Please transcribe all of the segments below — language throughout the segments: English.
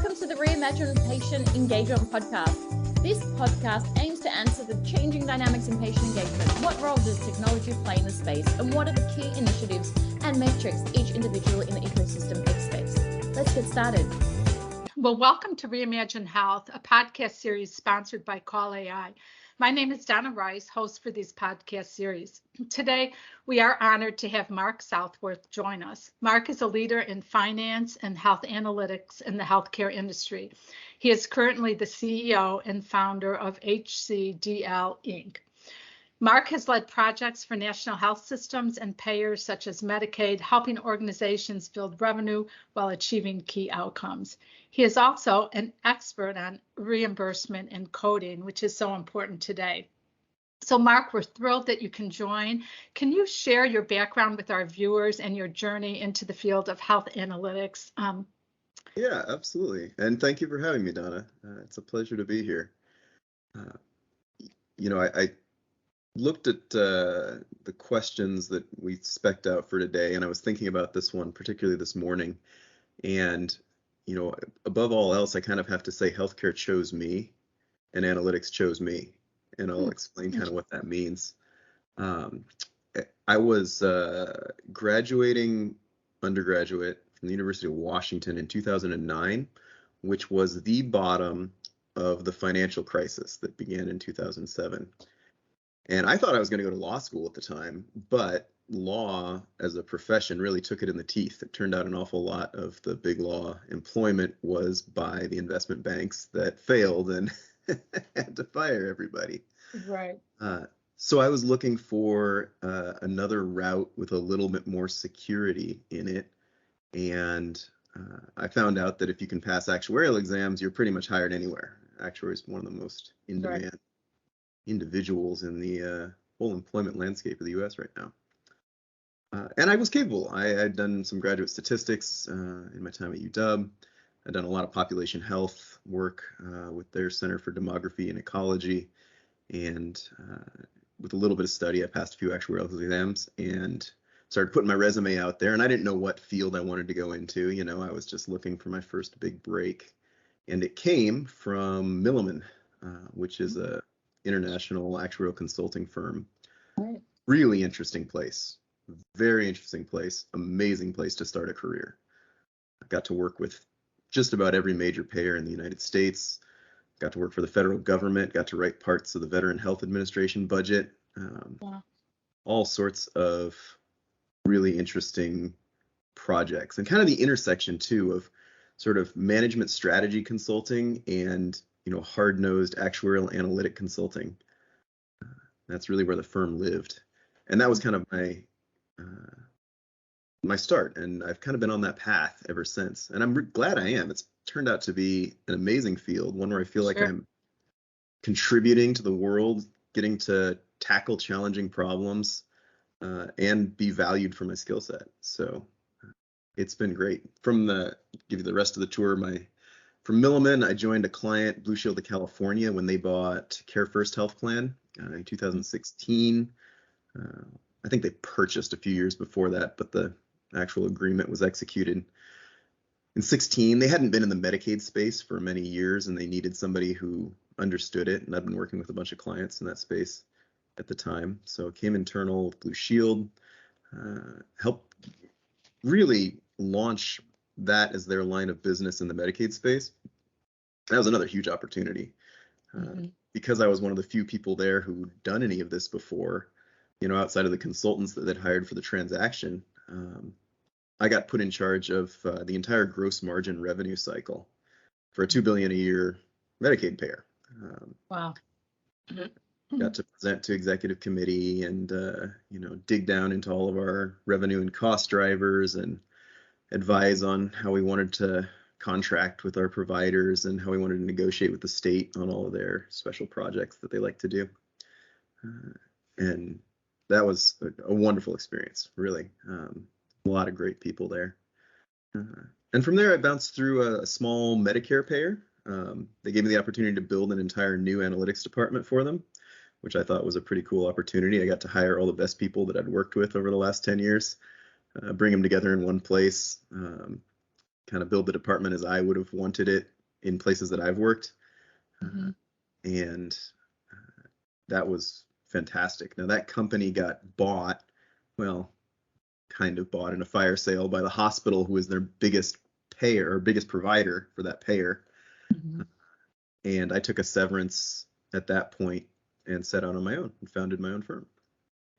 Welcome to the Reimagine Patient Engagement Podcast. This podcast aims to answer the changing dynamics in patient engagement. What role does technology play in the space, and what are the key initiatives and metrics each individual in the ecosystem expects? Let's get started. Well, welcome to Reimagine Health, a podcast series sponsored by Call AI. My name is Donna Rice, host for this podcast series. Today, we are honored to have Mark Southworth join us. Mark is a leader in finance and health analytics in the healthcare industry. He is currently the CEO and founder of HCDL, Inc. Mark has led projects for national health systems and payors such as Medicaid, helping organizations build revenue while achieving key outcomes. He is also an expert on reimbursement and coding, which is so important today. So Mark, we're thrilled that you can join. Can you share your background with our viewers and your journey into the field of health analytics? Yeah, absolutely. And thank you for having me, Donna. It's a pleasure to be here. I looked at the questions that we spec'd out for today, and I was thinking about this one, particularly this morning. And, above all else, I kind of have to say healthcare chose me and analytics chose me. And I'll explain kind of what that means. I was graduating undergraduate from the University of Washington in 2009, which was the bottom of the financial crisis that began in 2007. And I thought I was going to go to law school at the time, but law as a profession really took it in the teeth. It turned out an awful lot of the big law employment was by the investment banks that failed and had to fire everybody. Right. So I was looking for another route with a little bit more security in it. And I found out that if you can pass actuarial exams, you're pretty much hired anywhere. Actuary is one of the most in-demand individuals in the whole employment landscape of the U.S. right now. And I was capable. I had done some graduate statistics in my time at UW. I'd done a lot of population health work with their Center for Demography and Ecology. And with a little bit of study, I passed a few actuarial exams and started putting my resume out there. And I didn't know what field I wanted to go into. I was just looking for my first big break. And it came from Milliman, which is a international actuarial consulting firm. Right. Really interesting place. Very interesting place. Amazing place to start a career. I got to work with just about every major payer in the United States. Got to work for the federal government. Got to write parts of the Veteran Health Administration budget. All sorts of really interesting projects, and kind of the intersection too of sort of management strategy consulting and hard-nosed actuarial analytic consulting. That's really where the firm lived. And that was kind of my start. And I've kind of been on that path ever since. And I'm glad I am. It's turned out to be an amazing field, one where I feel like I'm contributing to the world, getting to tackle challenging problems, and be valued for my skill set. So it's been great. Give you the rest of the tour, from Milliman, I joined a client, Blue Shield of California, when they bought Care First Health Plan in 2016. I think they purchased a few years before that, but the actual agreement was executed in 16. They hadn't been in the Medicaid space for many years, and they needed somebody who understood it. And I've been working with a bunch of clients in that space at the time. So it came internal with Blue Shield, helped really launch that as their line of business in the Medicaid space. That was another huge opportunity because I was one of the few people there who'd done any of this before, outside of the consultants that they'd hired for the transaction. I got put in charge of the entire gross margin revenue cycle for a $2 billion a year Medicaid payer. Wow. Got to present to executive committee and, dig down into all of our revenue and cost drivers and advise on how we wanted to contract with our providers and how we wanted to negotiate with the state on all of their special projects that they like to do. And that was a wonderful experience, really. A lot of great people there. And from there, I bounced through a small Medicare payer. They gave me the opportunity to build an entire new analytics department for them, which I thought was a pretty cool opportunity. I got to hire all the best people that I'd worked with over the last 10 years. Bring them together in one place, kind of build the department as I would have wanted it, in places that I've worked. Mm-hmm. And that was fantastic. Now that company got bought, well, kind of bought in a fire sale by the hospital, who was their biggest payer or biggest provider for that payer. Mm-hmm. And I took a severance at that point and set out on my own and founded my own firm.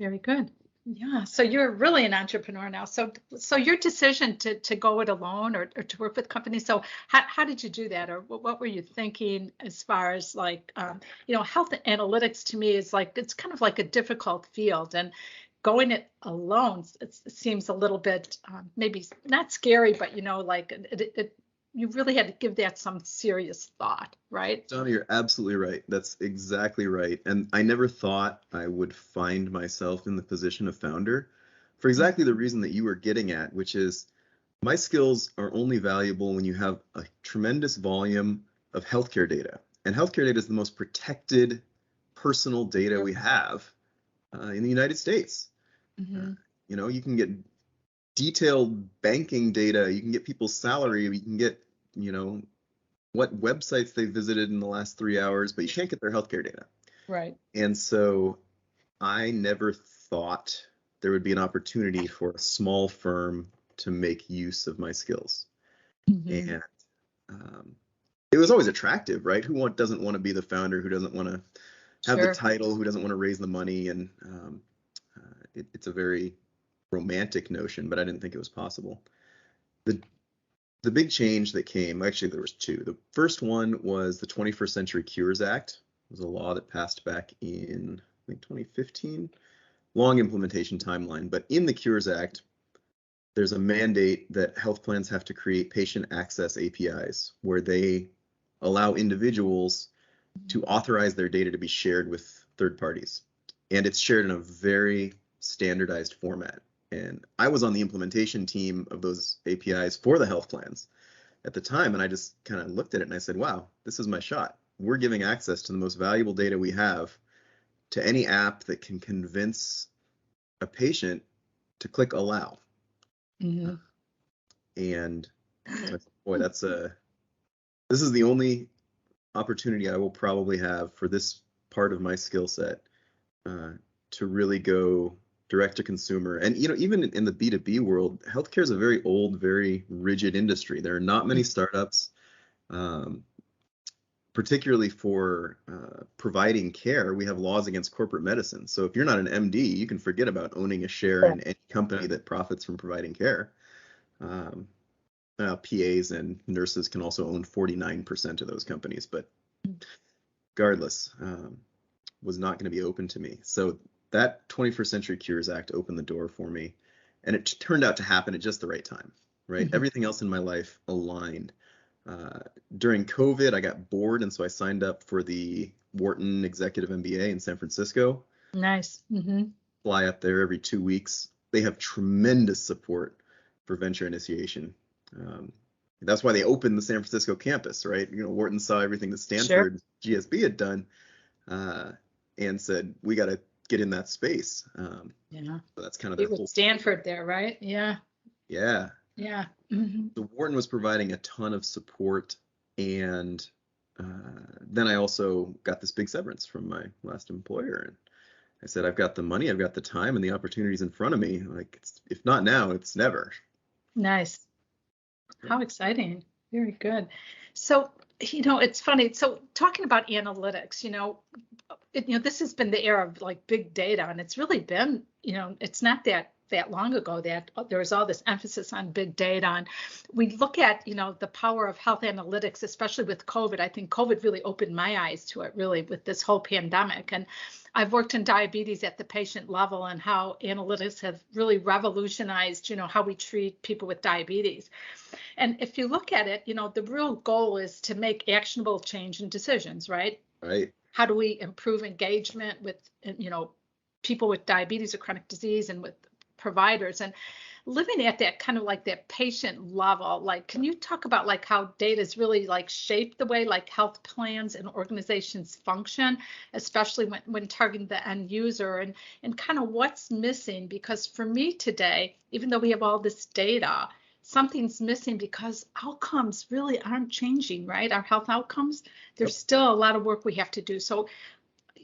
Very good. Yeah. So you're really an entrepreneur now. So your decision to go it alone or to work with companies. So how did you do that? Or what were you thinking as far as like, health analytics to me is like, it's kind of like a difficult field, and going it alone, it seems a little bit, maybe not scary, but, like you really had to give that some serious thought, right? Donna, you're absolutely right. That's exactly right. And I never thought I would find myself in the position of founder for exactly the reason that you were getting at, which is my skills are only valuable when you have a tremendous volume of healthcare data. And healthcare data is the most protected personal data we have in the United States. Mm-hmm. You can get detailed banking data, you can get people's salary, you can get, what websites they visited in the last 3 hours, but you can't get their healthcare data. Right. And so I never thought there would be an opportunity for a small firm to make use of my skills. Mm-hmm. And it was always attractive, right? Who doesn't want to be the founder? Who doesn't want to have Sure. the title? Who doesn't want to raise the money? And it's a very romantic notion, but I didn't think it was possible. The big change that came, actually there was two. The first one was the 21st Century Cures Act. It was a law that passed back in, I think, 2015. Long implementation timeline, but in the Cures Act, there's a mandate that health plans have to create patient access APIs where they allow individuals to authorize their data to be shared with third parties. And it's shared in a very standardized format. And I was on the implementation team of those APIs for the health plans at the time. And I just kind of looked at it and I said, wow, this is my shot. We're giving access to the most valuable data we have to any app that can convince a patient to click allow. Mm-hmm. And boy, this is the only opportunity I will probably have for this part of my skill set to really go direct to consumer. And even in the B2B world, healthcare is a very old, very rigid industry. There are not many startups, particularly for providing care. We have laws against corporate medicine. So if you're not an MD, you can forget about owning a share in any company that profits from providing care. PAs and nurses can also own 49% of those companies, but regardless, was not going to be open to me. So that 21st Century Cures Act opened the door for me, and it turned out to happen at just the right time, right? Mm-hmm. Everything else in my life aligned. During COVID, I got bored, and so I signed up for the Wharton Executive MBA in San Francisco. Nice. Mm-hmm. Fly up there every 2 weeks. They have tremendous support for venture initiation. That's why they opened the San Francisco campus, right? Wharton saw everything that Stanford GSB had done and said, we got to get in that space. Yeah. So that's kind of it was Stanford there, right? Yeah. Yeah. Yeah. Mm-hmm. So Wharton was providing a ton of support, and then I also got this big severance from my last employer, and I said, I've got the money, I've got the time, and the opportunities in front of me. Like, if not now, it's never. Nice. How exciting. Very good. So, it's funny. So talking about analytics, this has been the era of like big data, and it's really been, it's not that long ago that there was all this emphasis on big data. And we look at, the power of health analytics, especially with COVID. I think COVID really opened my eyes to it, really, with this whole pandemic. And I've worked in diabetes at the patient level, and how analytics have really revolutionized, how we treat people with diabetes. And if you look at it, the real goal is to make actionable change in decisions, right? Right. How do we improve engagement with, people with diabetes or chronic disease, and with providers, and living at that kind of like that patient level? Like, can you talk about like how data is really like shaped the way like health plans and organizations function, especially when targeting the end user, and kind of what's missing? Because for me today, even though we have all this data, something's missing because outcomes really aren't changing, right? Our health outcomes, there's still a lot of work we have to do. So,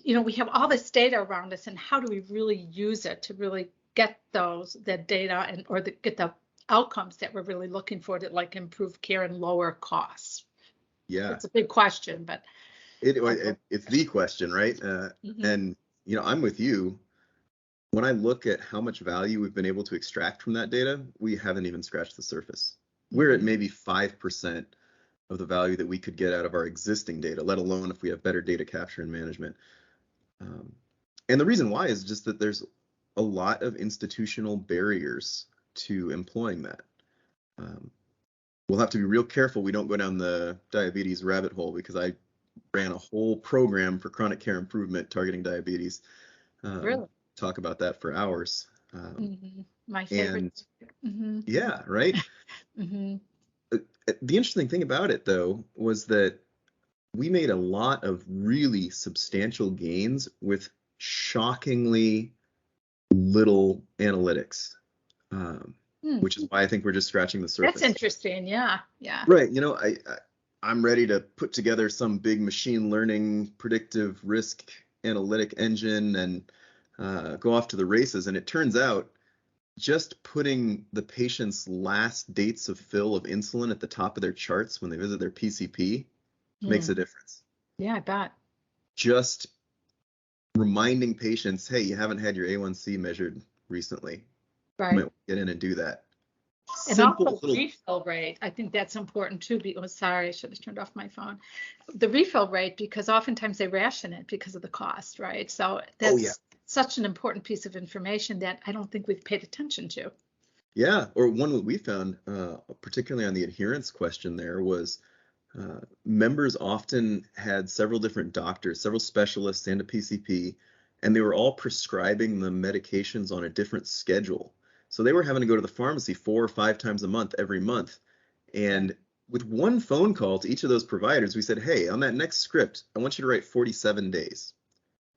we have all this data around us, and how do we really use it to really get that data get the outcomes that we're really looking for to like improve care and lower costs? Yeah. It's a big question, but it's the question, right? And, I'm with you. When I look at how much value we've been able to extract from that data, we haven't even scratched the surface. We're at maybe 5% of the value that we could get out of our existing data, let alone if we have better data capture and management. And the reason why is just that there's a lot of institutional barriers to employing that. We'll have to be real careful we don't go down the diabetes rabbit hole, because I ran a whole program for chronic care improvement targeting diabetes. Really? Talk about that for hours. My favorite. Yeah, right. The interesting thing about it, though, was that we made a lot of really substantial gains with shockingly little analytics, which is why I think we're just scratching the surface. That's interesting. Yeah. Right. I'm ready to put together some big machine learning predictive risk analytic engine and go off to the races. And it turns out just putting the patient's last dates of fill of insulin at the top of their charts when they visit their PCP makes a difference. Yeah, I bet. Just reminding patients, hey, you haven't had your A1C measured recently. Right. You might get in and do that. And also refill rate. I think that's important too. Sorry, I should have turned off my phone. The refill rate, because oftentimes they ration it because of the cost, right? So that's such an important piece of information that I don't think we've paid attention to. Yeah, or one that we found, particularly on the adherence question there, was members often had several different doctors, several specialists and a PCP, and they were all prescribing the medications on a different schedule. So they were having to go to the pharmacy 4 or 5 times a month every month. And with one phone call to each of those providers, we said, hey, on that next script, I want you to write 47 days.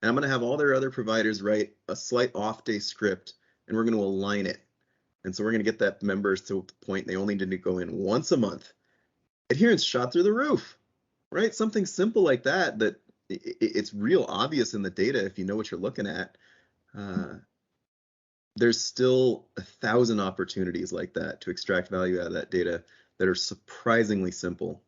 And I'm going to have all their other providers write a slight off day script, and we're going to align it. And so we're going to get that members to the point they only need to go in once a month. Adherence shot through the roof, right? Something simple like that, it's real obvious in the data if you know what you're looking at. There's still 1,000 opportunities like that to extract value out of that data that are surprisingly simple.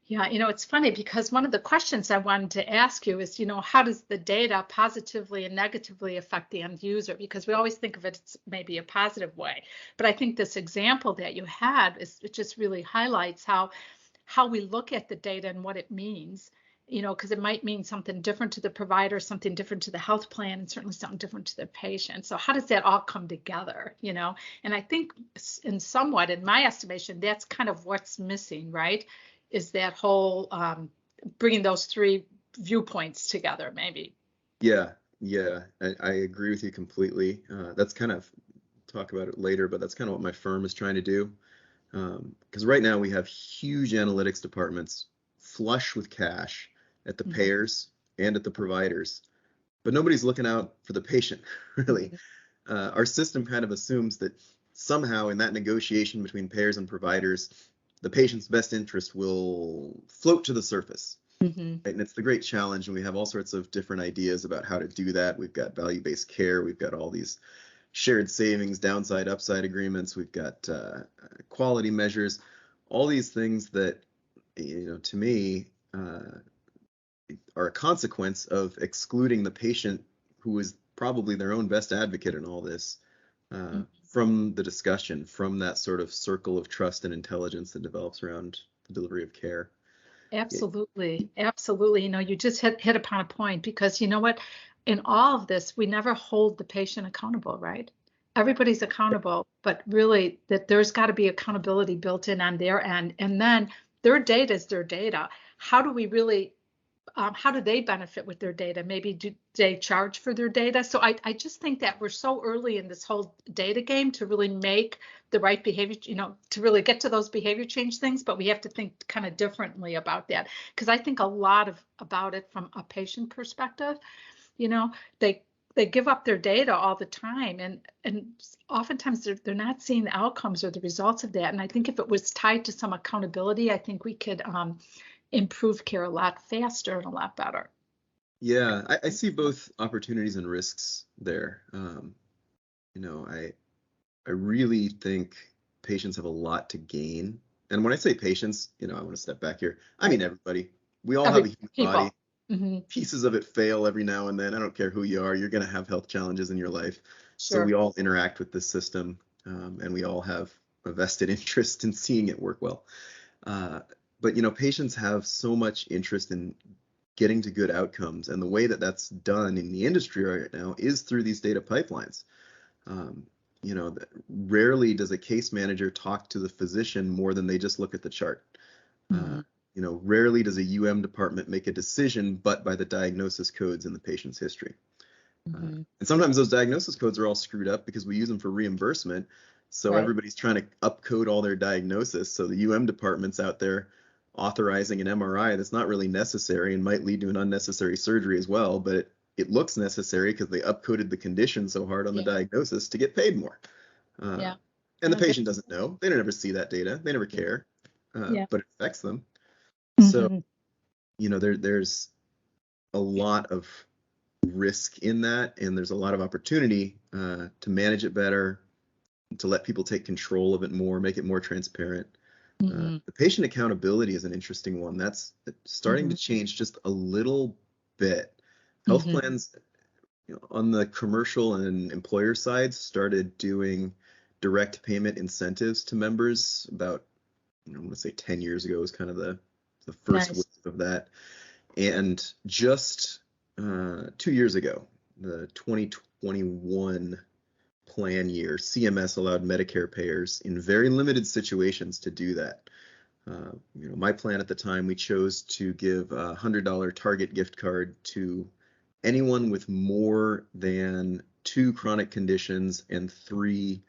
Yeah, it's funny because one of the questions I wanted to ask you is, how does the data positively and negatively affect the end user? Because we always think of it as maybe a positive way. But I think this example that you had, it just really highlights how we look at the data and what it means. Because it might mean something different to the provider, something different to the health plan, and certainly something different to the patient. So how does that all come together, And I think in my estimation, that's kind of what's missing, right? Is that whole bringing those 3 viewpoints together, maybe. Yeah, I agree with you completely. That's kind of, talk about it later, but that's kind of what my firm is trying to do. Because right now we have huge analytics departments flush with cash at the payers and at the providers, but nobody's looking out for the patient, really. Our system kind of assumes that somehow in that negotiation between payers and providers, the patient's best interest will float to the surface. Right? And it's the great challenge, and we have all sorts of different ideas about how to do that. We've got value-based care, we've got all these shared savings, downside, upside agreements, we've got quality measures, all these things that, to me, are a consequence of excluding the patient, who is probably their own best advocate in all this, from the discussion, from that sort of circle of trust and intelligence that develops around the delivery of care. Absolutely. Absolutely. You just hit upon a point, because you know what, in all of this, we never hold the patient accountable, right? Everybody's accountable, but really that there's got to be accountability built in on their end. And then their data is their data. How do we really how do they benefit with their data? Maybe do they charge for their data? So I just think that we're so early in this whole data game to really make the right behavior, to really get to those behavior change things, but we have to think kind of differently about that. Because I think a lot about it from a patient perspective, they give up their data all the time, and oftentimes they're not seeing the outcomes or the results of that. And I think if it was tied to some accountability, I think we could improve care a lot faster and a lot better. Yeah, I see both opportunities and risks there. I really think patients have a lot to gain. And when I say patients, I want to step back here. I mean everybody. We all have a human body. Mm-hmm. Pieces of it fail every now and then. I don't care who you are. You're going to have health challenges in your life. Sure. So we all interact with this system, and we all have a vested interest in seeing it work well. But patients have so much interest in getting to good outcomes, and the way that that's done in the industry right now is through these data pipelines. Rarely does a case manager talk to the physician more than they just look at the chart. Mm-hmm. Rarely does a UM department make a decision but by the diagnosis codes in the patient's history. Mm-hmm. And sometimes those diagnosis codes are all screwed up because we use them for reimbursement. So Right. Everybody's trying to upcode all their diagnosis. So the UM department's out there authorizing an MRI that's not really necessary and might lead to an unnecessary surgery as well, but it looks necessary because they upcoded the condition so hard on the diagnosis to get paid more. And the patient doesn't know. They don't ever see that data. They never care, but it affects them. Mm-hmm. So, there's a lot of risk in that, and there's a lot of opportunity to manage it better, to let people take control of it more, make it more transparent. Mm-hmm. The patient accountability is an interesting one. That's starting to change just a little bit. Health plans on the commercial and employer side started doing direct payment incentives to members about, I want to say 10 years ago was kind of the first wave of that. And just 2 years ago, the 2021 plan year, CMS allowed Medicare payers in very limited situations to do that. My plan at the time, we chose to give a $100 Target gift card to anyone with more than 2 chronic conditions and 3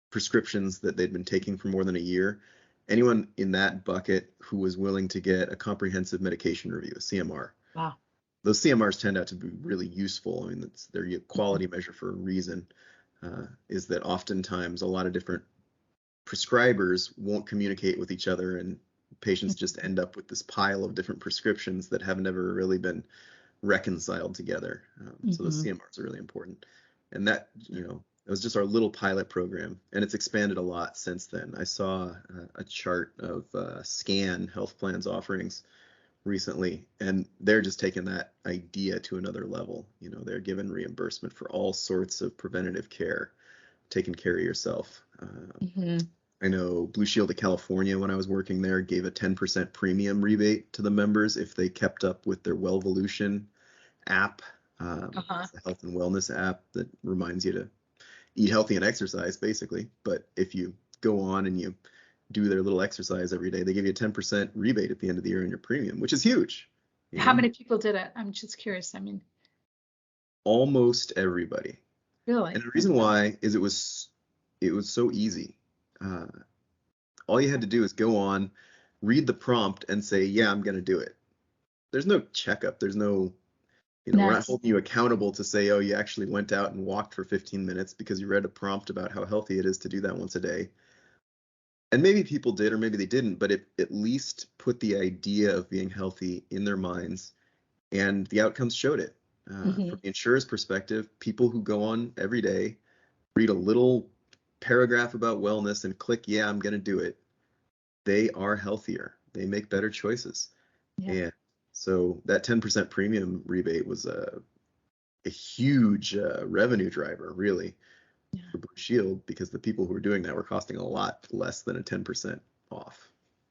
prescriptions that they'd been taking for more than a year. Anyone in that bucket who was willing to get a comprehensive medication review, a CMR. Wow. Those CMRs tend out to be really useful. I mean, it's their quality measure for a reason, is that oftentimes a lot of different prescribers won't communicate with each other, and patients just end up with this pile of different prescriptions that have never really been reconciled together. So the CMRs are really important. And that, it was just our little pilot program, and it's expanded a lot since then. I saw a chart of SCAN health plans offerings recently, and they're just taking that idea to another level. They're given reimbursement for all sorts of preventative care, taking care of yourself. I know Blue Shield of California, when I was working there, gave a 10% premium rebate to the members if they kept up with their Wellvolution app. It's a health and wellness app that reminds you to eat healthy and exercise, basically. But if you go on and you do their little exercise every day, they give you a 10% rebate at the end of the year on your premium, which is huge. How many people did it? I'm just curious. I mean, almost everybody. Really? And the reason why is it was so easy. All you had to do is go on, read the prompt, and say, yeah, I'm going to do it. There's no checkup. There's no, we're not holding you accountable to say, oh, you actually went out and walked for 15 minutes because you read a prompt about how healthy it is to do that once a day. And maybe people did, or maybe they didn't, but it at least put the idea of being healthy in their minds, and the outcomes showed it. From the insurer's perspective, people who go on every day, read a little paragraph about wellness and click, yeah, I'm going to do it, they are healthier. They make better choices. And so that 10% premium rebate was a huge revenue driver, really, for Blue Shield, because the people who were doing that were costing a lot less than a 10% off.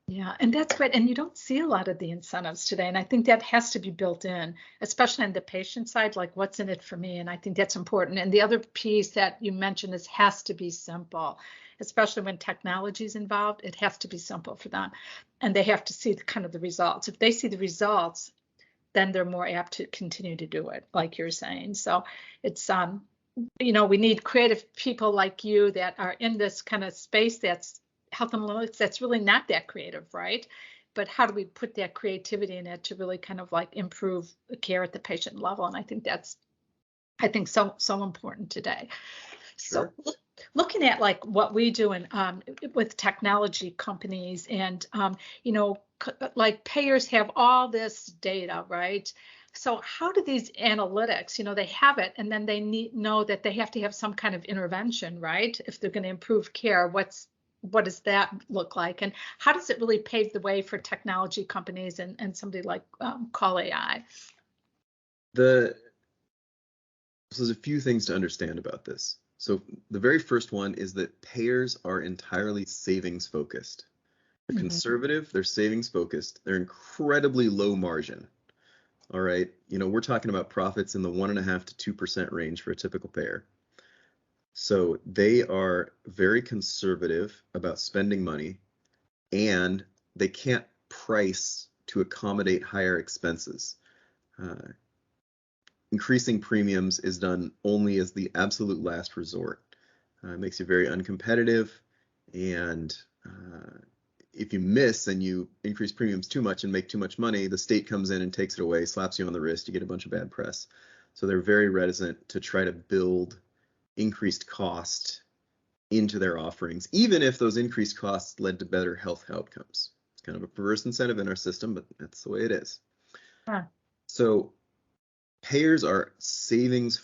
Yeah, and that's great. And you don't see a lot of the incentives today. And I think that has to be built in, especially on the patient side, like what's in it for me. And I think that's important. And the other piece that you mentioned is has to be simple, especially when technology is involved. It has to be simple for them. And they have to see kind of the results. If they see the results, then they're more apt to continue to do it, like you're saying. So it's, we need creative people like you that are in this kind of space that's health and wellness that's really not that creative, right? but how do we put that creativity in it to really kind of like improve the care at the patient level? And I think that's, so important today. Sure. So looking at like what we do in with technology companies, and like payers have all this data, right? So how do these analytics, they have it, and then they know that they have to have some kind of intervention, right? If they're going to improve care, what does that look like? And how does it really pave the way for technology companies and somebody like Call AI? So there's a few things to understand about this. So the very first one is that payers are entirely savings focused. They're conservative, they're savings focused, they're incredibly low margin. All right. We're talking about profits in the 1.5% to 2% range for a typical payer. So they are very conservative about spending money, and they can't price to accommodate higher expenses. Increasing premiums is done only as the absolute last resort. It makes you very uncompetitive, and if you miss and you increase premiums too much and make too much money, the state comes in and takes it away, slaps you on the wrist, you get a bunch of bad press. So they're very reticent to try to build increased cost into their offerings, even if those increased costs led to better health outcomes. It's kind of a perverse incentive in our system, but that's the way it is. Huh. So payers are savings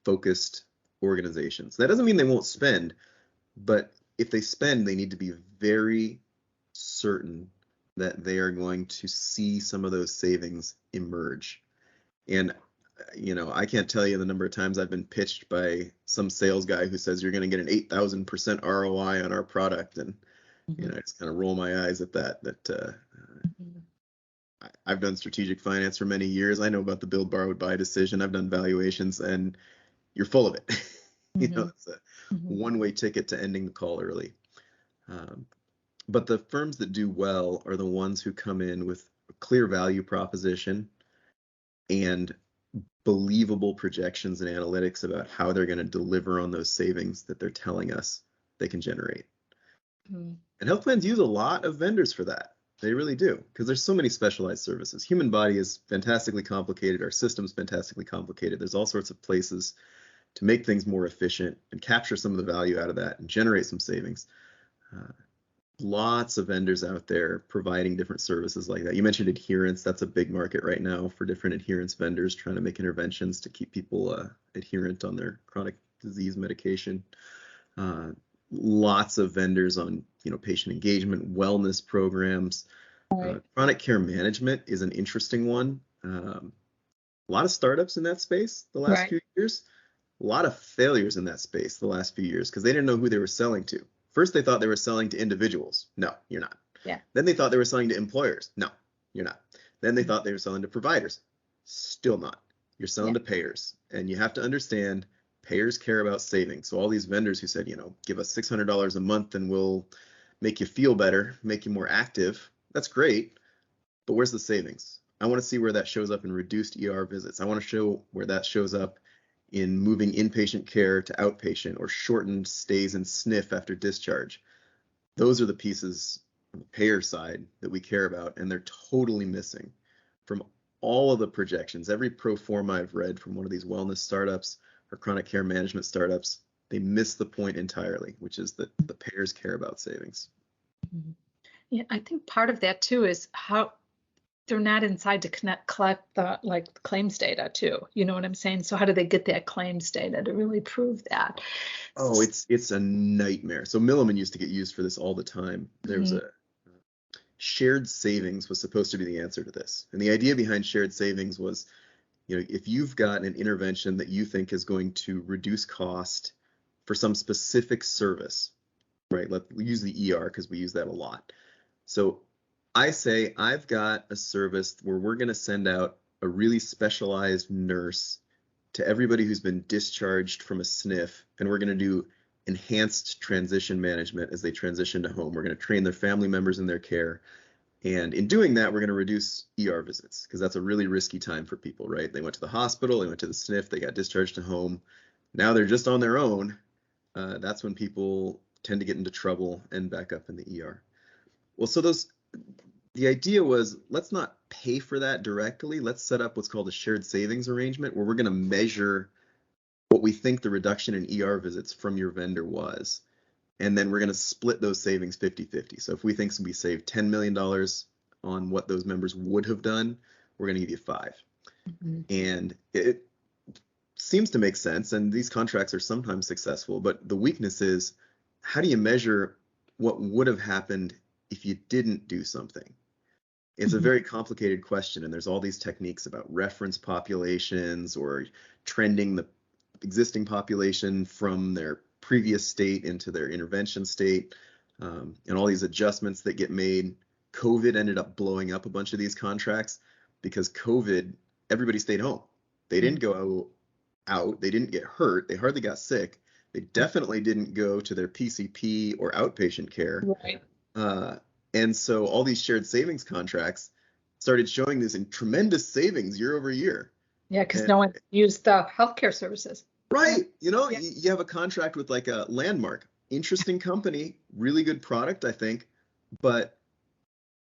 focused organizations. That doesn't mean they won't spend, but if they spend, they need to be very certain that they are going to see some of those savings emerge. And I can't tell you the number of times I've been pitched by some sales guy who says you're going to get an 8,000% ROI on our product, and I just kind of roll my eyes at that. I've done strategic finance for many years. I know about the build, borrow, buy decision. I've done valuations, and you're full of it. It's a one-way ticket to ending the call early. But the firms that do well are the ones who come in with a clear value proposition and believable projections and analytics about how they're going to deliver on those savings that they're telling us they can generate. And health plans use a lot of vendors for that. They really do, because there's so many specialized services. Human body is fantastically complicated. Our system's fantastically complicated. There's all sorts of places to make things more efficient and capture some of the value out of that and generate some savings. Lots of vendors out there providing different services like that. You mentioned adherence. That's a big market right now for different adherence vendors trying to make interventions to keep people adherent on their chronic disease medication. Lots of vendors on patient engagement, wellness programs. Chronic care management is an interesting one. A lot of startups in that space the last few years. A lot of failures in that space the last few years because they didn't know who they were selling to. First, they thought they were selling to individuals. No, you're not. Yeah. Then they thought they were selling to employers. No, you're not. Then they thought they were selling to providers. Still not. You're selling to payers. And you have to understand payers care about savings. So all these vendors who said, give us $600 a month and we'll make you feel better, make you more active. That's great. But where's the savings? I want to see where that shows up in reduced ER visits. I want to show where that shows up in moving inpatient care to outpatient or shortened stays in SNF after discharge. Those are the pieces on the payer side that we care about, and they're totally missing from all of the projections. Every pro forma I've read from one of these wellness startups or chronic care management startups, they miss the point entirely, which is that the payers care about savings. Yeah, I think part of that too is how they're not inside to collect the claims data too. You know what I'm saying? So how do they get that claims data to really prove that? Oh, it's a nightmare. So Milliman used to get used for this all the time. There was a shared savings was supposed to be the answer to this. And the idea behind shared savings was, if you've got an intervention that you think is going to reduce cost for some specific service, right? Let's use the ER because we use that a lot. So I say I've got a service where we're going to send out a really specialized nurse to everybody who's been discharged from a SNF, and we're going to do enhanced transition management as they transition to home. We're going to train their family members in their care. And in doing that, we're going to reduce ER visits because that's a really risky time for people, right? They went to the hospital, they went to the SNF, they got discharged to home. Now they're just on their own. That's when people tend to get into trouble and back up in the ER. Well, so the idea was, let's not pay for that directly. Let's set up what's called a shared savings arrangement where we're going to measure what we think the reduction in ER visits from your vendor was. And then we're going to split those savings 50-50. So if we think we saved $10 million on what those members would have done, we're going to give you 5. Mm-hmm. And it seems to make sense. And these contracts are sometimes successful. But the weakness is, how do you measure what would have happened if you didn't do something? It's a very complicated question, and there's all these techniques about reference populations or trending the existing population from their previous state into their intervention state, and all these adjustments that get made. COVID ended up blowing up a bunch of these contracts because COVID, everybody stayed home. They didn't go out, they didn't get hurt, they hardly got sick. They definitely didn't go to their PCP or outpatient care. Right. And so all these shared savings contracts started showing this in tremendous savings year over year. Yeah, because no one used the healthcare services. Right. You have a contract with like a Landmark, interesting company, really good product, I think, but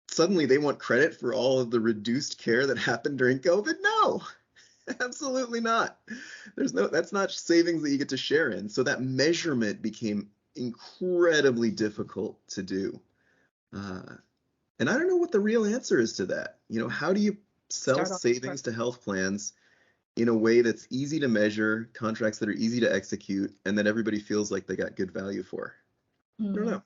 suddenly they want credit for all of the reduced care that happened during COVID? No, absolutely not. That's not savings that you get to share in. So that measurement became incredibly difficult to do. And I don't know what the real answer is to that. How do you sell savings to health plans in a way that's easy to measure, contracts that are easy to execute, and that everybody feels like they got good value for? I don't know.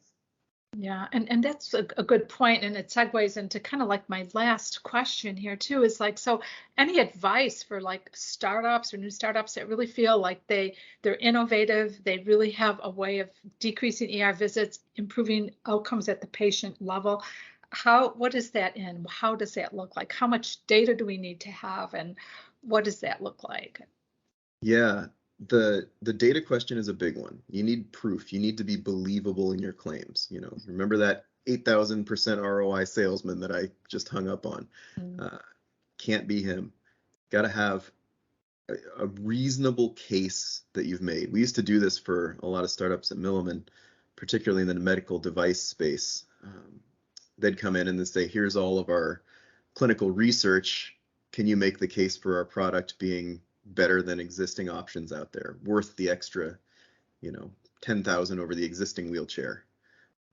Yeah, and that's a good point, and it segues into kind of like my last question here too, is like, so any advice for like startups or new startups that really feel like they're innovative, they really have a way of decreasing ER visits, improving outcomes at the patient level? What is that in? How does that look like? How much data do we need to have, and what does that look like? Yeah, the data question is a big one. You need proof. You need to be believable in your claims. Remember that 8,000% ROI salesman that I just hung up on. Can't be him. Got to have a reasonable case that you've made. We used to do this for a lot of startups at Milliman, particularly in the medical device space. They'd come in and they'd say, here's all of our clinical research. Can you make the case for our product being better than existing options out there, worth the extra, $10,000 over the existing wheelchair?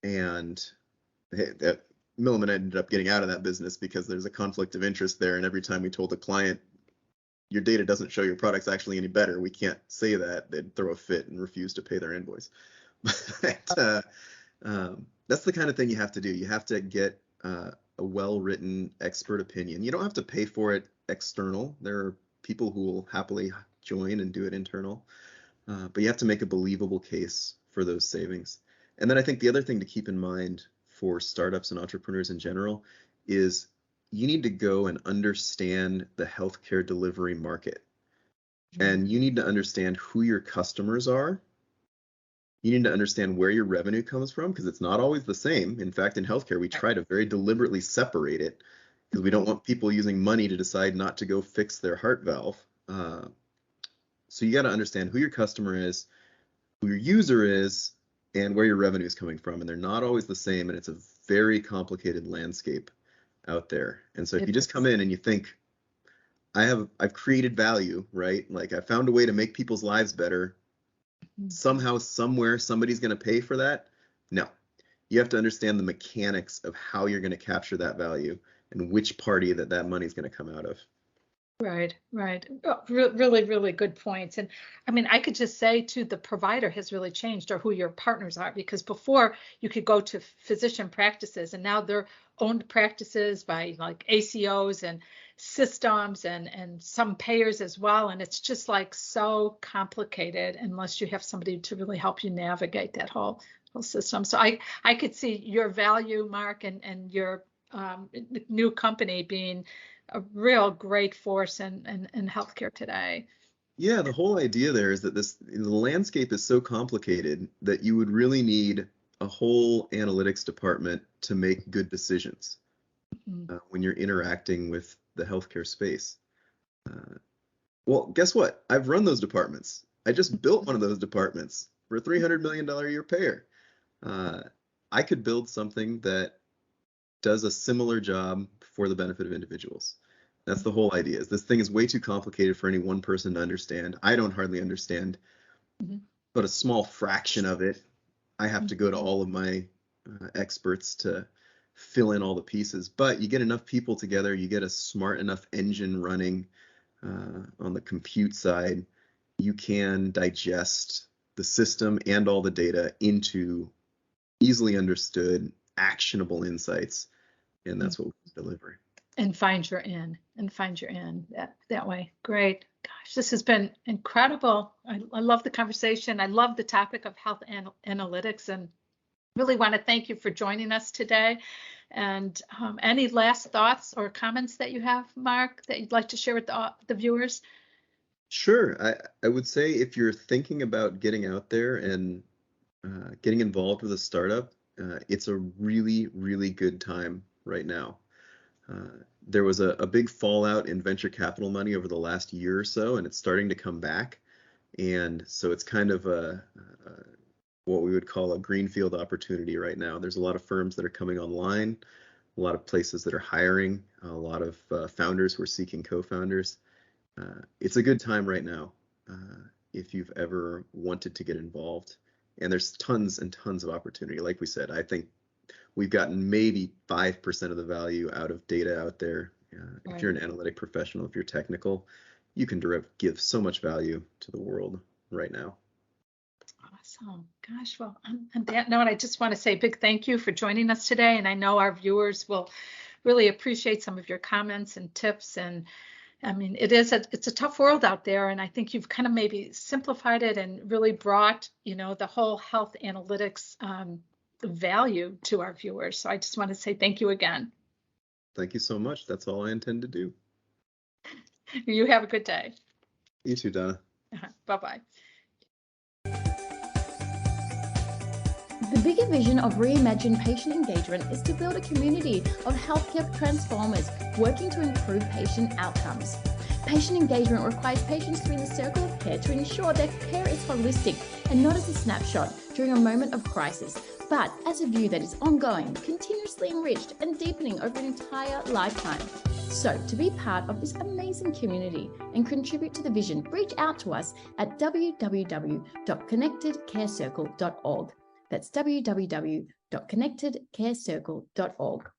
And that Milliman ended up getting out of that business because there's a conflict of interest there. And every time we told the client, your data doesn't show your product's actually any better, we can't say that, they'd throw a fit and refuse to pay their invoice. But that's the kind of thing you have to do. You have to get a well-written expert opinion. You don't have to pay for it external. There are people who will happily join and do it internal, but you have to make a believable case for those savings. And then I think the other thing to keep in mind for startups and entrepreneurs in general is you need to go and understand the healthcare delivery market. And you need to understand who your customers are. You need to understand where your revenue comes from, because it's not always the same. In fact, in healthcare, we try to very deliberately separate it because we don't want people using money to decide not to go fix their heart valve. So you got to understand who your customer is, who your user is, and where your revenue is coming from. And they're not always the same. And it's a very complicated landscape out there. And so if you just come in and you think, I've created value, right? Like I found a way to make people's lives better. Somehow, somewhere, somebody's going to pay for that. No, you have to understand the mechanics of how you're going to capture that value and which party that money is going to come out of. Right. Oh, really, really good points. And I mean, I could just say too, the provider has really changed, or who your partners are, because before you could go to physician practices, and now they're owned practices by like ACOs and systems and some payors as well. And it's just like so complicated unless you have somebody to really help you navigate that whole system. So I could see your value, Mark, and your new company being a real great force in healthcare today. Yeah, the whole idea there is that the landscape is so complicated that you would really need a whole analytics department to make good decisions when you're interacting with the healthcare space. Well, guess what? I've run those departments. I just built one of those departments for a $300 million a year payer. I could build something that does a similar job for the benefit of individuals. That's the whole idea. Is this thing is way too complicated for any one person to understand. I don't hardly understand, but a small fraction of it, I have to go to all of my experts to fill in all the pieces. But you get enough people together, you get a smart enough engine running on the compute side, you can digest the system and all the data into easily understood, actionable insights, and that's what we deliver. And find your in that way. Great. Gosh, this has been incredible. I love the conversation. I love the topic of health analytics, and really want to thank you for joining us today. And any last thoughts or comments that you have, Mark, that you'd like to share with the viewers? Sure. I would say if you're thinking about getting out there and getting involved with a startup, it's a really, really good time right now. There was a big fallout in venture capital money over the last year or so, and it's starting to come back. And so it's kind of what we would call a greenfield opportunity right now. There's a lot of firms that are coming online, a lot of places that are hiring, a lot of founders who are seeking co-founders. It's a good time right now if you've ever wanted to get involved. And there's tons and tons of opportunity. Like we said, I think we've gotten maybe 5% of the value out of data out there. If you're an analytic professional, if you're technical, you can give so much value to the world right now. Awesome. Gosh, well, on that note, I just want to say a big thank you for joining us today. And I know our viewers will really appreciate some of your comments and tips. And I mean, it's a tough world out there. And I think you've kind of maybe simplified it and really brought, the whole health analytics value to our viewers. So I just want to say thank you again. Thank you so much. That's all I intend to do. You have a good day. You too, Donna. Bye-bye. The bigger vision of Reimagine Patient Engagement is to build a community of healthcare transformers working to improve patient outcomes. Patient engagement requires patients to be in the circle of care to ensure their care is holistic and not as a snapshot during a moment of crisis, but as a view that is ongoing, continuously enriched and deepening over an entire lifetime. So, to be part of this amazing community and contribute to the vision, reach out to us at www.connectedcarecircle.org. That's www.connectedcarecircle.org.